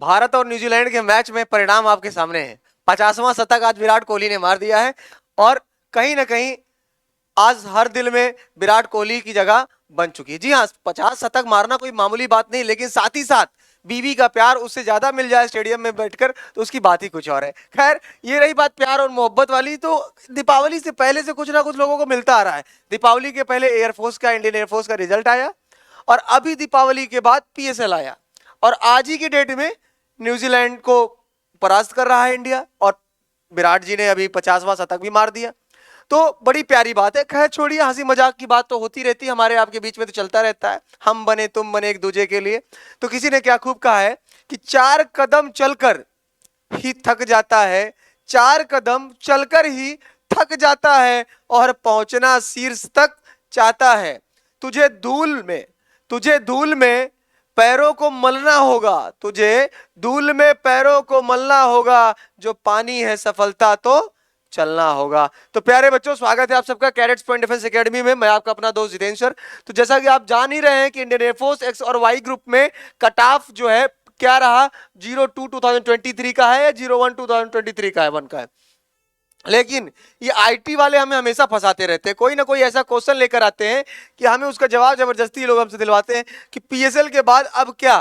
भारत और न्यूजीलैंड के मैच में परिणाम आपके सामने है। 50वां शतक आज विराट कोहली ने मार दिया है और कहीं ना कहीं आज हर दिल में विराट कोहली की जगह बन चुकी है। जी हाँ, 50 शतक मारना कोई मामूली बात नहीं, लेकिन साथ ही साथ बीवी का प्यार उससे ज्यादा मिल जाए स्टेडियम में बैठकर तो उसकी बात ही कुछ और है। खैर, ये रही बात प्यार और मोहब्बत वाली, तो दीपावली से पहले से कुछ ना कुछ लोगों को मिलता आ रहा है। दीपावली के पहले एयरफोर्स का, इंडियन एयरफोर्स का रिजल्ट आया और अभी दीपावली के बाद पीएसएल आया और आज ही की डेट में न्यूजीलैंड को परास्त कर रहा है इंडिया और विराट जी ने अभी 50वां शतक भी मार दिया। तो बड़ी प्यारी बात है। खैर छोड़िए, हंसी मजाक की बात तो होती रहती है, हमारे आपके बीच में तो चलता रहता है, हम बने तुम बने एक दूसरे के लिए। तो किसी ने क्या खूब कहा है कि 4 कदम चलकर ही थक जाता है, 4 कदम चलकर ही थक जाता है और पहुंचना शीर्ष तक चाहता है। तुझे धूल में तुझे धूल में पैरों को मलना होगा, तुझे धूल में पैरों को मलना होगा, जो पानी है सफलता तो चलना होगा। तो प्यारे बच्चों, स्वागत है आप सबका कैडेट्स पॉइंट डिफेंस एकेडमी में। मैं आपका अपना दोस्त जितेंद्र सर। तो जैसा कि आप जान ही रहे हैं कि इंडियन एयरफोर्स एक्स और वाई ग्रुप में कट ऑफ जो है क्या रहा, 02 2023 का है या 01 2023 का है, 1 का है। लेकिन ये आईटी वाले हमें हमेशा फंसाते रहते हैं, कोई ना कोई ऐसा क्वेश्चन लेकर आते हैं कि हमें उसका जवाब जबरदस्ती लोग हमसे दिलवाते हैं कि पीएसएल के बाद अब क्या,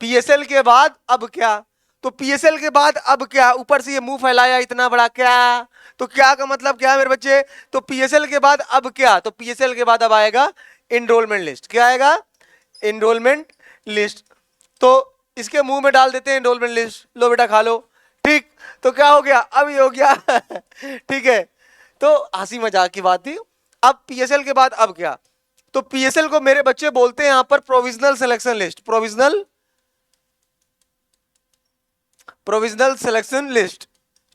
पीएसएल के बाद अब क्या। तो पीएसएल के बाद अब क्या, ऊपर से ये मुंह फैलाया इतना बड़ा क्या, तो क्या का मतलब क्या है मेरे बच्चे। तो पीएसएल के बाद अब क्या, तो पीएसएल के बाद अब आएगा इनरोलमेंट लिस्ट। क्या आएगा? Enrolment list. तो इसके मुंह में डाल देते हैं इनरोलमेंट लिस्ट, लो बेटा खा लो। ठीक, तो क्या हो गया, अब ये हो गया ठीक है, तो हंसी मजाक की बात थी। अब पीएसएल के बाद अब क्या, तो पीएसएल को मेरे बच्चे बोलते हैं यहां पर provisional selection list, provisional selection list.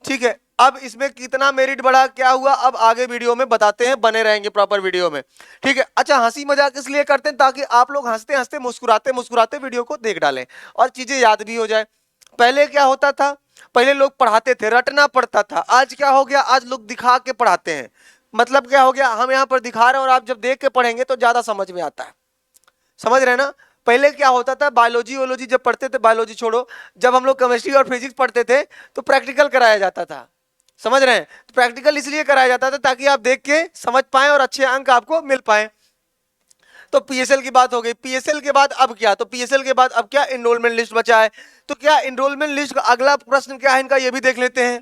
ठीक है, अब इसमें कितना मेरिट बढ़ा, क्या हुआ, अब आगे वीडियो में बताते हैं, बने रहेंगे प्रॉपर वीडियो में। ठीक है, अच्छा हंसी मजाक इसलिए करते हैं ताकि आप लोग हंसते हंसते मुस्कुराते मुस्कुराते वीडियो को देख डालें और चीजें याद भी हो जाए। पहले क्या होता था, पहले लोग पढ़ाते थे, रटना पड़ता था। आज क्या हो गया, आज लोग दिखा के पढ़ाते हैं। मतलब क्या हो गया, हम यहाँ पर दिखा रहे हैं और आप जब देख के पढ़ेंगे तो ज्यादा समझ में आता है। समझ रहे हैं ना। पहले क्या होता था, बायोलॉजी वोलॉजी जब पढ़ते थे, बायोलॉजी छोड़ो, जब हम लोग केमिस्ट्री और फिजिक्स पढ़ते थे तो प्रैक्टिकल कराया जाता था। समझ रहे हैं, तो प्रैक्टिकल इसलिए कराया जाता था ताकि आप देख के समझ पाए और अच्छे अंक आपको मिल पाए। तो पीएसएल की बात हो गई, पीएसएल के बाद अब क्या, तो पीएसएल के बाद अब क्या, एनरोलमेंट लिस्ट बचा है। तो क्या एनरोलमेंट लिस्ट का अगला प्रश्न क्या है इनका, ये भी देख लेते हैं।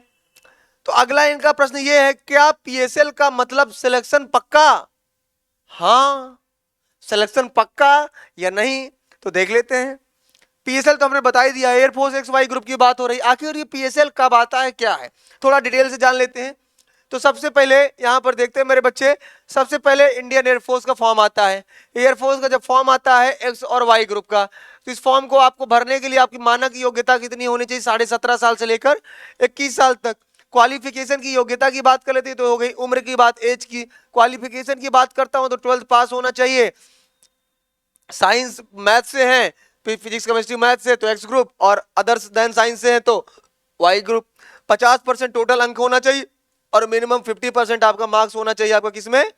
तो अगला इनका प्रश्न ये है, क्या पीएसएल का मतलब सिलेक्शन पक्का, हाँ सिलेक्शन पक्का या नहीं, तो देख लेते हैं। पीएसएल तो हमने बता ही दिया, एयरफोर्स एक्स वाई ग्रुप की बात हो रही। आखिर ये पीएसएल कब आता है, क्या है, थोड़ा डिटेल से जान लेते हैं। तो सबसे पहले यहां पर देखते हैं मेरे बच्चे, सबसे पहले इंडियन एयरफोर्स का फॉर्म आता है। एयरफोर्स का जब फॉर्म आता है एक्स और वाई ग्रुप का, तो इस फॉर्म को आपको भरने के लिए आपकी मानक योग्यता कितनी होनी चाहिए, 17.5 साल से लेकर 21 साल तक। क्वालिफिकेशन की योग्यता की बात कर लेते हैं तो हो गई उम्र की बात, एज की। क्वालिफिकेशन की बात करता हूं तो 12th पास होना चाहिए। साइंस मैथ से है, फिजिक्स केमिस्ट्री मैथ से तो एक्स ग्रुप, और अदर्स देन साइंस से है तो वाई ग्रुप। 50% टोटल अंक होना चाहिए और मिनिमम 50% आपका मार्क्स होना चाहिए आपका किसमें,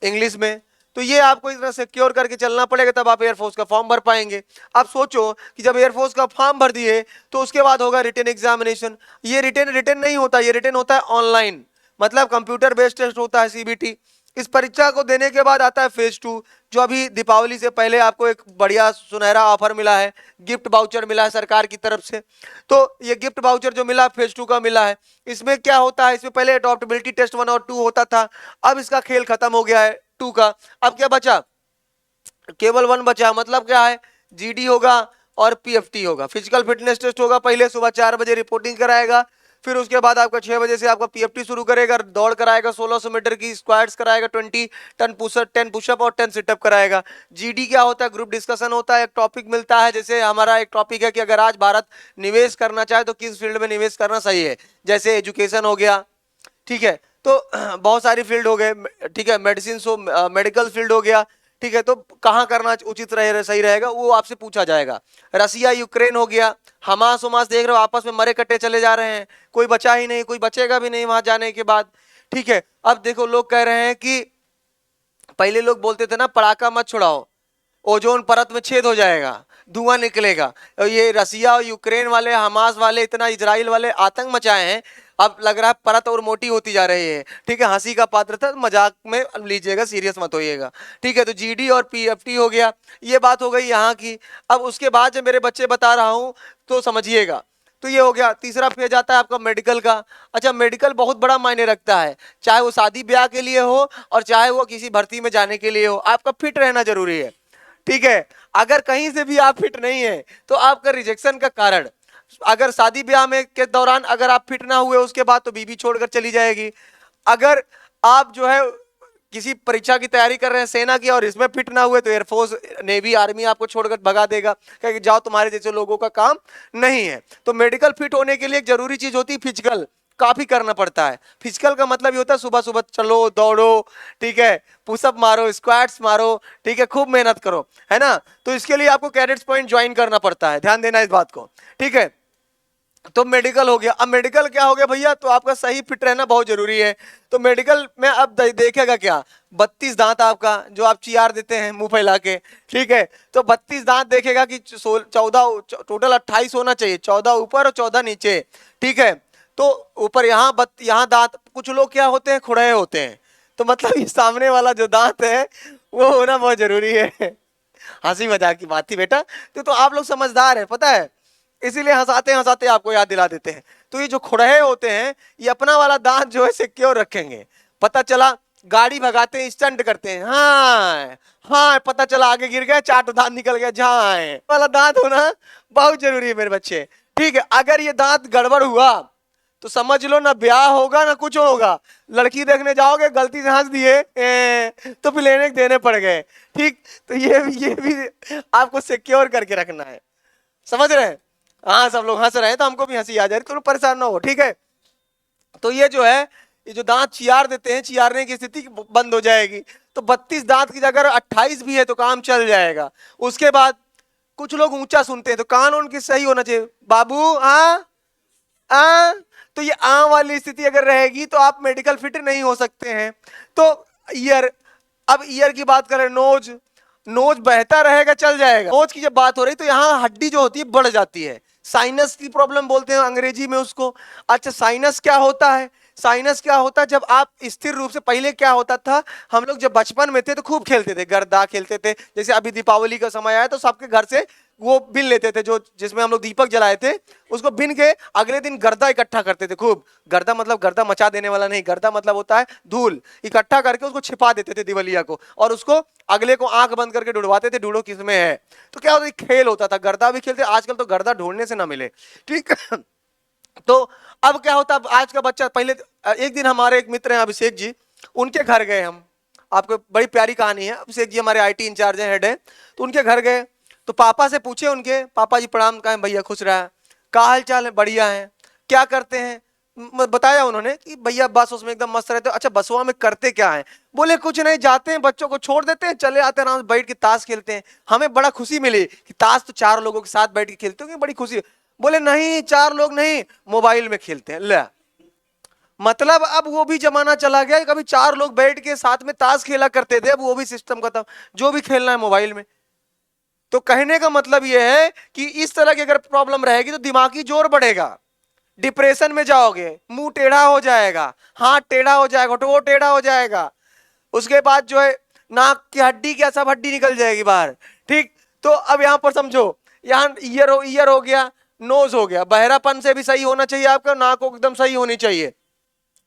इंग्लिश में। तो ये आपको इस तरह सिक्योर करके चलना पड़ेगा, तब आप एयरफोर्स का फॉर्म भर पाएंगे। आप सोचो कि जब एयरफोर्स का फॉर्म भर दिए तो उसके बाद होगा रिटन एग्जामिनेशन। ये रिटन नहीं होता, ये रिटन होता है ऑनलाइन, मतलब कंप्यूटर बेस्ड टेस्ट होता है, सीबीटी। इस परीक्षा को देने के बाद आता है फेज 2, जो अभी दीपावली से पहले आपको एक बढ़िया सुनहरा ऑफर मिला है, गिफ्ट वाउचर मिला है सरकार की तरफ से। तो ये गिफ्ट वाउचर जो मिला फेज 2 का मिला है, इसमें क्या होता है, इसमें पहले अडॉप्टेबिलिटी टेस्ट 1 और 2 होता था, अब इसका खेल खत्म हो गया है 2 का। अब क्या बचा, केवल 1 बचा। मतलब क्या है, जीडी होगा और पीएफटी होगा, फिजिकल फिटनेस टेस्ट होगा। पहले सुबह 4 बजे रिपोर्टिंग कराएगा, फिर उसके बाद आपका 6 बजे से आपका पीएफटी शुरू करेगा, दौड़ कराएगा 1600 मीटर की, स्क्वाट्स कराएगा 20, 10 पुशअप और 10 सिटअप कराएगा। जीडी क्या होता है, ग्रुप डिस्कशन होता है, एक टॉपिक मिलता है। जैसे हमारा एक टॉपिक है कि अगर आज भारत निवेश करना चाहे तो किस फील्ड में निवेश करना सही है, जैसे एजुकेशन हो गया, ठीक है, तो बहुत सारी फील्ड हो गए, ठीक है, मेडिसिन हो, मेडिकल फील्ड हो गया, ठीक है, तो कहाँ करना उचित रहे, सही रहेगा, वो आपसे पूछा जाएगा। रसिया यूक्रेन हो गया, हमास उमास देख रहे हो, आपस में मरे कट्टे चले जा रहे हैं, कोई बचा ही नहीं, कोई बचेगा भी नहीं वहां जाने के बाद। ठीक है, अब देखो लोग कह रहे हैं कि पहले लोग बोलते थे ना पड़ाका मत छुड़ाओ, ओजोन परत में छेद हो जाएगा, धुआं निकलेगा। और ये रसिया और यूक्रेन वाले, हमास वाले, इतना इजराइल वाले आतंक मचाए हैं, अब लग रहा है परत और मोटी होती जा रही है। ठीक है, हंसी का पात्र था, मजाक में लीजिएगा, सीरियस मत होइएगा। ठीक है, तो जीडी और पीएफटी हो गया, ये बात हो गई यहाँ की। अब उसके बाद जब मेरे बच्चे बता रहा हूँ तो समझिएगा। तो ये हो गया। तीसरा फेज आता है आपका मेडिकल का। अच्छा, मेडिकल बहुत बड़ा मायने रखता है, चाहे वो शादी ब्याह के लिए हो और चाहे वो किसी भर्ती में जाने के लिए हो, आपका फिट रहना जरूरी है। ठीक है, अगर कहीं से भी आप फिट नहीं है तो आपका रिजेक्शन का कारण, अगर शादी ब्याह में के दौरान अगर आप फिट ना हुए उसके बाद तो बीबी छोड़कर चली जाएगी। अगर आप जो है किसी परीक्षा की तैयारी कर रहे हैं सेना की और इसमें फिट ना हुए तो एयरफोर्स, नेवी, आर्मी आपको छोड़कर भगा देगा, कहेगी जाओ तुम्हारे जैसे लोगों का काम नहीं है। तो मेडिकल फिट होने के लिए एक जरूरी चीज होती है फिजिकल, काफी करना पड़ता है। फिजिकल का मतलब ये होता है सुबह सुबह चलो दौड़ो, ठीक है, पुशअप मारो, स्क्वाट्स मारो, ठीक है, खूब मेहनत करो, है ना। तो इसके लिए आपको कैडेट्स पॉइंट ज्वाइन करना पड़ता है, ध्यान देना इस बात को। ठीक है, तो मेडिकल हो गया। अब मेडिकल क्या हो गया भैया, तो आपका सही फिट रहना बहुत जरूरी है। तो मेडिकल में अब देखेगा क्या, 32 दांत आपका जो आप चियार देते हैं मुंह फैला के, ठीक है, तो 32 दांत देखेगा कि 14, टोटल 28 होना चाहिए, 14 ऊपर और 14 नीचे। ठीक है, तो ऊपर यहाँ दांत, कुछ लोग क्या होते हैं, खुड़े होते हैं, तो मतलब ये सामने वाला जो दांत है वो होना बहुत जरूरी है। हंसी मजाक की बात थी बेटा, तो आप लोग समझदार है, पता है, इसीलिए हंसाते हंसाते आपको याद दिला देते हैं। तो ये जो खुड़े होते हैं ये अपना वाला दांत जो है सिक्योर रखेंगे। पता चला गाड़ी भगाते हैं, स्टंट करते हैं, हाँ हाँ, पता चला आगे गिर गया, 4 दांत निकल गया, जहाँ वाला दांत होना बहुत जरूरी है मेरे बच्चे। ठीक है, अगर ये दांत गड़बड़ हुआ तो समझ लो ना ब्याह होगा ना कुछ होगा। लड़की देखने जाओगे, गलती से हंस दिए तो फिर देने पड़ गए। ठीक, तो ये भी आपको सिक्योर करके रखना है, समझ रहे हैं। हाँ, सब लोग हंस रहे हैं तो हमको भी हंसी आ जा रही, तो परेशान ना हो। ठीक है, तो ये जो है, ये जो दांत चियार देते हैं, चियारने की स्थिति बंद हो जाएगी। तो 32 दांत की जगह 28 भी है तो काम चल जाएगा। उसके बाद कुछ लोग ऊंचा सुनते हैं, तो कान उनकी सही होना चाहिए बाबू, आ तो ये वाली स्थिति अगर रहेगी तो आप मेडिकल फिट नहीं हो सकते हैं। तो ईयर, अब ईयर की बात करें, नोज, नोज बहता रहेगा चल जाएगा। नोज की जब बात हो रही तो यहाँ हड्डी जो होती है बढ़ जाती है, साइनस की प्रॉब्लम बोलते हैं अंग्रेजी में उसको। अच्छा, साइनस क्या होता है, साइनस क्या होता है, जब आप स्थिर रूप से, पहले क्या होता था, हम लोग जब बचपन में थे तो खूब खेलते थे, गर्दा खेलते थे, जैसे अभी दीपावली का समय आया तो सबके घर से वो बिन लेते थे, जो जिसमें हम लोग दीपक जलाए थे उसको बिन के अगले दिन गर्दा इकट्ठा करते थे खूब। गर्दा मतलब गर्दा मचा देने वाला नहीं, गर्दा मतलब होता है धूल, इकट्ठा करके उसको छिपा देते थे दिवालिया को, और उसको अगले को आंख बंद करके ढूंढवाते थे, ढूंढो किसमें है। तो क्या होता है, खेल होता था, गर्दा भी खेलते। आजकल तो गर्दा ढूंढने से ना मिले। ठीक तो अब क्या होता है, आज का बच्चा, पहले एक दिन हमारे एक मित्र हैं अभिषेक जी, उनके घर गए हम, आपको बड़ी प्यारी कहानी है। अभिषेक जी हमारे आईटी इंचार्ज हैं, हेड है, तो उनके घर गए तो पापा से पूछे, उनके पापा जी प्रणाम, कहें भैया खुश रहा, क्या हाल चाल है, बढ़िया है, क्या करते हैं। बताया उन्होंने कि भैया बस उसमें एकदम मस्त रहते हो। अच्छा, बसवा में करते क्या है, बोले कुछ नहीं, जाते हैं बच्चों को छोड़ देते हैं, चले आते हैं, आराम से बैठ के ताश खेलते हैं। हमें बड़ा खुशी मिली कि ताश तो 4 लोगों के साथ बैठ के खेलते हो, बड़ी खुशी। बोले नहीं, 4 लोग नहीं, मोबाइल में खेलते हैं। ले, मतलब अब वो भी जमाना चला गया, कभी 4 लोग बैठ के साथ में ताश खेला करते थे, अब वो भी सिस्टम खत्म, जो भी खेलना है मोबाइल में। तो कहने का मतलब यह है कि इस तरह की अगर प्रॉब्लम रहेगी तो दिमागी जोर बढ़ेगा, डिप्रेशन में जाओगे, मुंह टेढ़ा हो जाएगा, हाथ टेढ़ा हो जाएगा, तो वो टेढ़ा हो जाएगा। उसके बाद जो है नाक की हड्डी, क्या सब हड्डी निकल जाएगी बाहर। ठीक, तो अब यहां पर समझो, यहां ईयर हो गया, नोज हो गया, बहरापन से भी सही होना चाहिए आपका, नाक एकदम सही होनी चाहिए।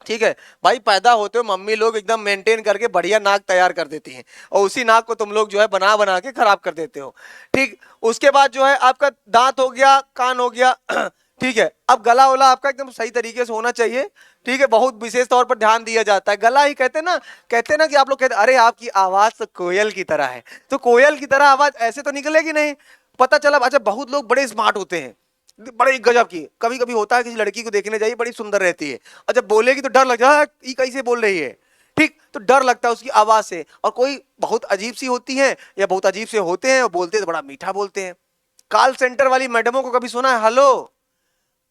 ठीक है भाई, पैदा होते हो मम्मी लोग एकदम मेंटेन करके बढ़िया नाक तैयार कर देती हैं, और उसी नाक को तुम लोग जो है बना बना के खराब कर देते हो। ठीक, उसके बाद जो है आपका दांत हो गया, कान हो गया। ठीक है, अब गला वाला आपका एकदम सही तरीके से होना चाहिए। ठीक है, बहुत विशेष तौर पर ध्यान दिया जाता है। गला ही कहते ना कि आप लोग कहते अरे आपकी आवाज तो कोयल की तरह है, तो कोयल की तरह आवाज ऐसे तो निकलेगी नहीं। पता चला, अच्छा बहुत लोग बड़े स्मार्ट होते हैं, बड़े गजब की, कभी कभी होता है किसी लड़की को देखने जाइए बड़ी सुंदर रहती है, और जब बोलेगी तो डर लग जाता है, ये कैसे बोल रही है। ठीक, तो डर लगता है उसकी आवाज से। और कोई बहुत अजीब सी होती है या बहुत अजीब से होते हैं और बोलते तो बड़ा मीठा बोलते हैं। कॉल सेंटर वाली मैडमों को कभी सुना है हेलो,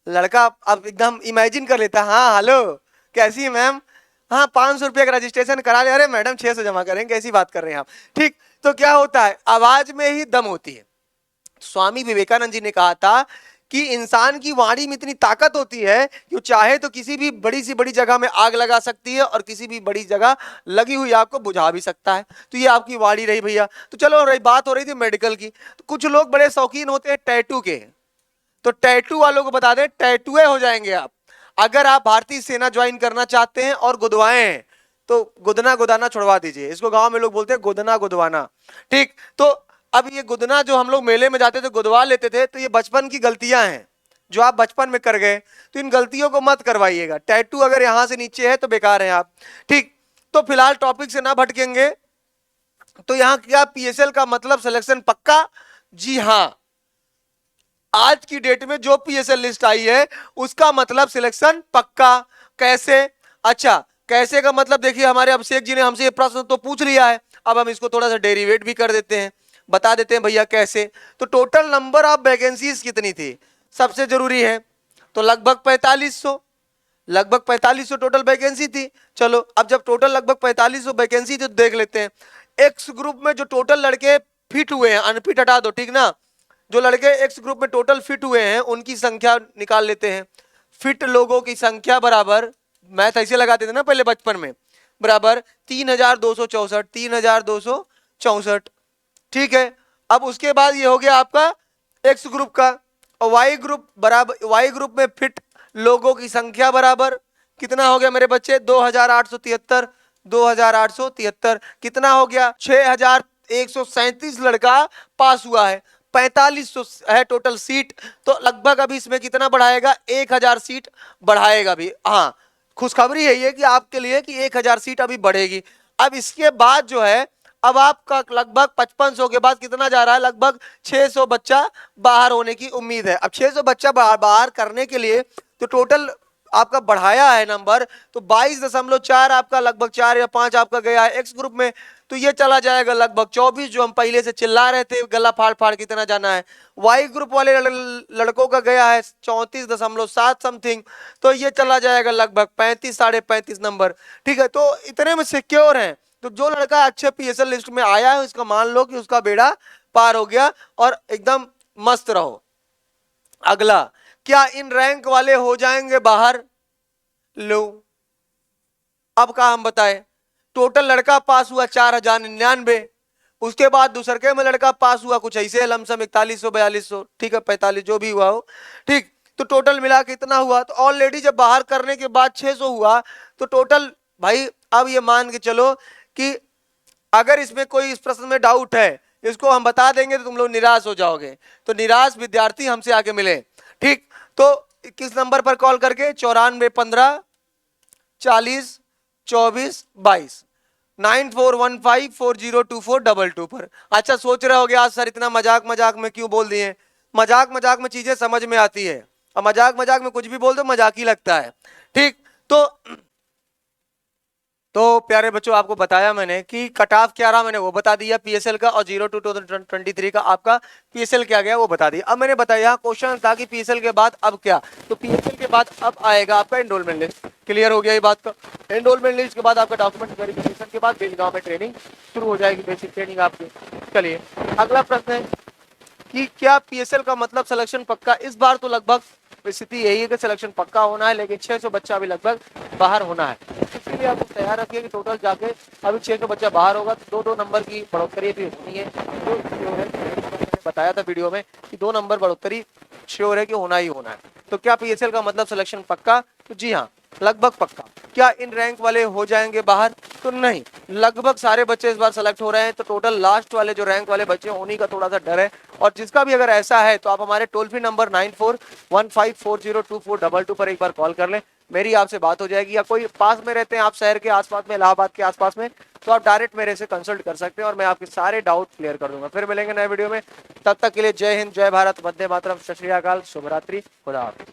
लड़का अब एकदम इमेजिन कर लेता है, हाँ हेलो कैसी है मैम, हाँ 500 रुपये का रजिस्ट्रेशन करा ले, अरे मैडम 600 जमा करेंगे, कैसी बात कर रहे हैं आप। ठीक, तो क्या होता है, आवाज में ही दम होती है। स्वामी विवेकानंद जी ने कहा था कि इंसान की वाणी में इतनी ताकत होती है कि वो चाहे तो किसी भी बड़ी सी बड़ी जगह में आग लगा सकती है और किसी भी बड़ी जगह लगी हुई आग को बुझा भी सकता है। तो ये आपकी वाणी रही भैया। तो चलो रही बात हो रही थी मेडिकल की, तो कुछ लोग बड़े शौकीन होते हैं टैटू के, तो टैटू वालों को बता दें टैटूए हो जाएंगे आप। अगर आप भारतीय सेना ज्वाइन करना चाहते हैं और गुदवाए हैं तो गुदना गुदाना छुड़वा दीजिए, इसको गांव में लोग बोलते हैं गुदना गुदवाना। ठीक, तो अब ये गुदना जो हम लोग मेले में जाते थे गुदवा लेते थे, तो ये बचपन की गलतियां हैं जो आप बचपन में कर गए, तो इन गलतियों को मत करवाइएगा। टैटू अगर यहां से नीचे है तो बेकार है आप। ठीक, तो फिलहाल टॉपिक से ना भटकेंगे। तो यहां क्या पीएसएल का मतलब सिलेक्शन पक्का? जी हां, आज की डेट में जो पीएसएल लिस्ट आई है उसका मतलब सिलेक्शन पक्का। कैसे? अच्छा, कैसे का मतलब देखिए, हमारे अभिषेक जी ने हमसे ये प्रश्न तो पूछ लिया है, अब हम इसको थोड़ा सा डेरिवेट भी कर देते हैं, बता देते हैं भैया कैसे। तो टोटल नंबर ऑफ वैकेंसीज कितनी थी, सबसे जरूरी है, तो लगभग 4500, लगभग 4500 टोटल वैकेंसी थी। चलो अब जब टोटल लगभग 4500 वैकेंसी थी तो देख लेते हैं एक्स ग्रुप में जो टोटल लड़के फिट हुए हैं, अनफिट हटा दो, ठीक ना, जो लड़के एक्स ग्रुप में टोटल फिट हुए हैं उनकी संख्या निकाल लेते हैं। फिट लोगों की संख्या बराबर, मैथ ऐसे लगाते थे ना पहले बचपन में, बराबर 3264, 3264। ठीक है, अब उसके बाद ये हो गया आपका एक्स ग्रुप का, और वाई ग्रुप बराबर, वाई ग्रुप में फिट लोगों की संख्या बराबर कितना हो गया मेरे बच्चे, 2873, 2873 कितना हो गया, 6137 लड़का पास हुआ है, 4500 है टोटल सीट, तो लगभग अभी इसमें कितना बढ़ाएगा, 1000 सीट बढ़ाएगा भी। हाँ, खुशखबरी है ये कि आपके लिए कि 1000 सीट अभी बढ़ेगी। अब इसके बाद जो है, अब आपका लगभग 5500 के बाद कितना जा रहा है, लगभग 600 बच्चा बाहर होने की उम्मीद है। अब 600 बच्चा बाहर करने के लिए तो टोटल आपका बढ़ाया है नंबर, तो 22.4 आपका लगभग 4 या 5 आपका गया है एक्स ग्रुप में, तो ये चला जाएगा लगभग 24, जो हम पहले से चिल्ला रहे थे गला फाड़ फाड़ कितना जाना है। वाई ग्रुप वाले लड़कों का गया है 34.7 समथिंग, तो ये चला जाएगा लगभग 35, 35.5 नंबर। ठीक है, तो इतने में सिक्योर है। तो जो लड़का अच्छे पीएसएल लिस्ट में आया है उसका मान लो कि उसका बेड़ा पार हो गया और एकदम मस्त रहो। अगला, क्या इन रैंक वाले हो जाएंगे बाहर? लो, अब का हम बताएं, टोटल लड़का पास हुआ 4099, उसके बाद दूसरे में लड़का पास हुआ कुछ ऐसे लमसम 4100 4200, ठीक है 45 जो भी हुआ हो। ठीक, तो टोटल मिला के इतना हुआ, तो ऑलरेडी जब बाहर करने के बाद 600 हुआ, तो टोटल भाई अब ये मान के चलो कि अगर इसमें कोई इस प्रश्न में डाउट है इसको हम बता देंगे तो तुम लोग निराश हो जाओगे, तो निराश विद्यार्थी हमसे आके मिले। ठीक, तो किस नंबर पर कॉल करके, 94 15 40 24 22 9415402422 पर। अच्छा, सोच रहे होगे आज सर इतना मजाक मजाक में क्यों बोल दिए? मजाक मजाक में चीजें समझ में आती है, और मजाक मजाक में कुछ भी बोल दो मजाक ही लगता है। ठीक, तो प्यारे बच्चों आपको बताया मैंने कि कट ऑफ क्या रहा, मैंने वो बता दिया पीएसएल का, और 02/2023 का आपका पीएसएल क्या गया वो बता दिया। अब मैंने बताया क्वेश्चन था कि पीएसएल के बाद अब क्या, तो पीएसएल के बाद अब आएगा आपका एनरोलमेंट लिस्ट। क्लियर हो गया ये बात का? एनरोलमेंट लिस्ट के बाद आपका डॉक्यूमेंट वेरिफिकेशन के बाद बेलगांव में ट्रेनिंग शुरू हो जाएगी, बेसिक ट्रेनिंग आपकी। चलिए अगला प्रश्न है कि क्या पीएसएल का मतलब सिलेक्शन पक्का? इस बार तो लगभग स्थिति यही है कि सिलेक्शन पक्का होना है, लेकिन 600 बच्चा भी लगभग बाहर होना है, इसलिए आप तैयार रखिए कि टोटल जाके अभी 600 बच्चा बाहर होगा, तो 2 नंबर की बढ़ोतरी भी होनी है। जो बताया था वीडियो में कि 2 नंबर बढ़ोतरी श्योर है कि होना ही होना है। तो क्या पीएसएल का मतलब सिलेक्शन पक्का? तो जी हाँ, लगभग पक्का। क्या इन रैंक वाले हो जाएंगे बाहर? तो नहीं, लगभग सारे बच्चे इस बार सेलेक्ट हो रहे हैं, तो टोटल लास्ट वाले जो रैंक वाले बच्चे उन्हीं का थोड़ा सा डर है। और जिसका भी अगर ऐसा है तो आप हमारे टोल फ्री नंबर 9415402422 पर एक बार कॉल कर लें, मेरी आपसे बात हो जाएगी। या कोई पास में रहते हैं आप शहर के आसपास में, इलाहाबाद के आसपास में, तो आप डायरेक्ट मेरे से कंसल्ट कर सकते हैं और मैं आपके सारे डाउट क्लियर कर दूंगा। फिर मिलेंगे नए वीडियो में, तब तक के लिए जय हिंद, जय भारत, वंदे मातरम, सत श्री अकाल, शुभ रात्रि, खुदा हाफिज।